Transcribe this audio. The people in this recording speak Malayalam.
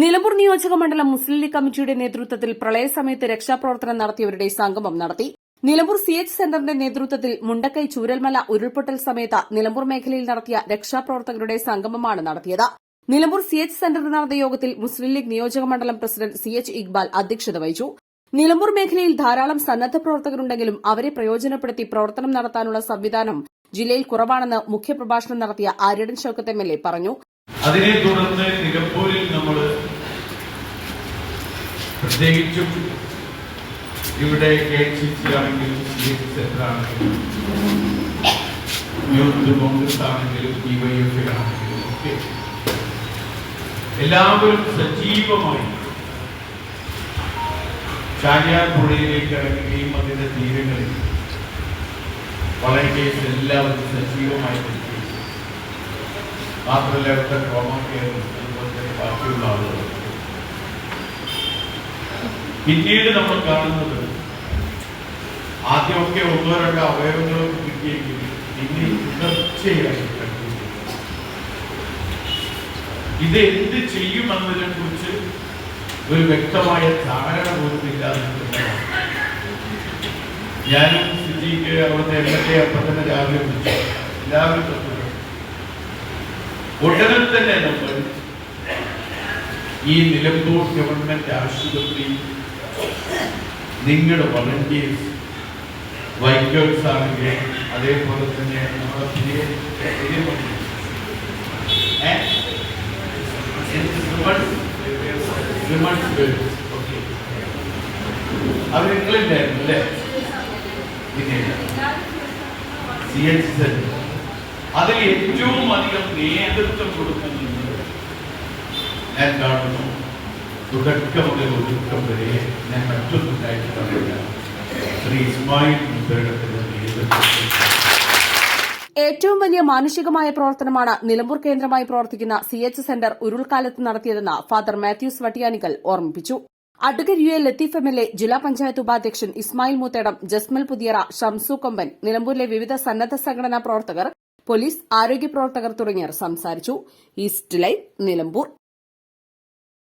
നിലമ്പൂർ നിയോജക മണ്ഡലം മുസ്ലിം ലീഗ് കമ്മിറ്റിയുടെ നേതൃത്വത്തിൽ പ്രളയസമയത്ത് രക്ഷാപ്രവർത്തനം നടത്തിയവരുടെ സംഗമം നടത്തി. നിലമ്പൂർ സിഎച്ച് സെന്ററിന്റെ നേതൃത്വത്തിൽ മുണ്ടക്കൈ ചൂരൽമല ഉരുൾപൊട്ടൽ സമയത്ത് നിലമ്പൂർ മേഖലയിൽ നടത്തിയ രക്ഷാപ്രവർത്തകരുടെ സംഗമമാണ് നടത്തിയത്. നിലമ്പൂർ സിഎച്ച് സെന്ററിൽ നടന്ന യോഗത്തിൽ മുസ്ലിം ലീഗ് നിയോജക മണ്ഡലം പ്രസിഡന്റ് സിഎച്ച് ഇക്ബാൽ അധ്യക്ഷത വഹിച്ചു. നിലമ്പൂർ മേഖലയിൽ ധാരാളം സന്നദ്ധ പ്രവർത്തകരുണ്ടെങ്കിലും അവരെ പ്രയോജനപ്പെടുത്തി പ്രവർത്തനം നടത്താനുള്ള സംവിധാനം ജില്ലയിൽ കുറവാണെന്ന് മുഖ്യപ്രഭാഷണം നടത്തിയ ആര്യടൻ ഷൌക്കത്ത് എംഎൽഎ പറഞ്ഞു. അതിനെ തുടർന്ന് നിലമ്പൂരിൽ നമ്മൾ പ്രത്യേകിച്ചും ഇവിടെ KCC ആണെങ്കിലും CH സെന്റർ ആണെങ്കിലും യൂത്ത് കോൺഗ്രസ് ആണെങ്കിലും DYFI ആണെങ്കിലും ഒക്കെ എല്ലാവരും സജീവമായി ചാലിയാർ പുഴയിലേക്ക് ഇറങ്ങുകയും അതിന്റെ തീരങ്ങളിൽ വളരെ കേസ് എല്ലാവരും സജീവമായി മാത്രമല്ല ഇവിടുത്തെ ട്രോമാ കെയറും അതുപോലെ തന്നെ ബാക്കിയുള്ള ആളുകൾ. പിന്നീട് നമ്മൾ കാണുന്നത് ആദ്യമൊക്കെ ഒന്നോ രണ്ടോ അവയവങ്ങളൊക്കെ കിട്ടിയെങ്കിലും പിന്നെ തുടർച്ചയായി ഇത് എന്ത് ചെയ്യുമെന്നതിനെ കുറിച്ച് ഒരു വ്യക്തമായ ധാരണ പോലും ഇല്ലാതെ ഞാനും സിജിക്ക് അവിടുത്തെ MLA അപ്പം തന്നെ രാവിലെ വിളിച്ചു. എല്ലാവരും ഉടനെ തന്നെ നമ്മൾ ഈ നിലമ്പൂർ ഗവൺമെന്റ് ആശുപത്രി നിങ്ങളുടെ വളണ്ടിയേഴ്സ് വൈക്കേഴ്സ് ആണെങ്കിൽ അതേപോലെ തന്നെ നമ്മുടെ അവർ നിങ്ങളില്ലായിരുന്നു അല്ലേ? പിന്നെ CH സെന്റർ അതിൽ ഏറ്റവും അധികം നേതൃത്വം കൊടുക്കുന്നത് ഞാൻ കാണുന്നു. തുടക്കം മുതൽ ഒതുക്കം വരെ ഞാൻ മറ്റൊന്നുണ്ടായിട്ട് പറയില്ല. ശ്രീ ഇസ്മായിൽ മുത്തയുടെ നേതൃത്വം ഏറ്റവും വലിയ മാനുഷികമായ പ്രവർത്തനമാണ് നിലമ്പൂർ കേന്ദ്രമായി പ്രവർത്തിക്കുന്ന CH സെന്റർ ഉരുൾക്കാലത്ത് നടത്തിയതെന്ന് ഫാദർ മാത്യൂസ് വട്ടിയാനിക്കൽ ഓർമ്മിപ്പിച്ചു. അഡ്വക്കേറ്റ് UA ലത്തീഫ് MLA, ജില്ലാ പഞ്ചായത്ത് ഉപാധ്യക്ഷൻ ഇസ്മായിൽ മൂത്തേടം, ജസ്മൽ പുതിയറ, ഷംസു കൊമ്പൻ, നിലമ്പൂരിലെ വിവിധ സന്നദ്ധ സംഘടനാ പ്രവർത്തകർ, പോലീസ്, ആരോഗ്യ പ്രവർത്തകർ തുടങ്ങിയവർ സംസാരിച്ചു. East live, Nilambur.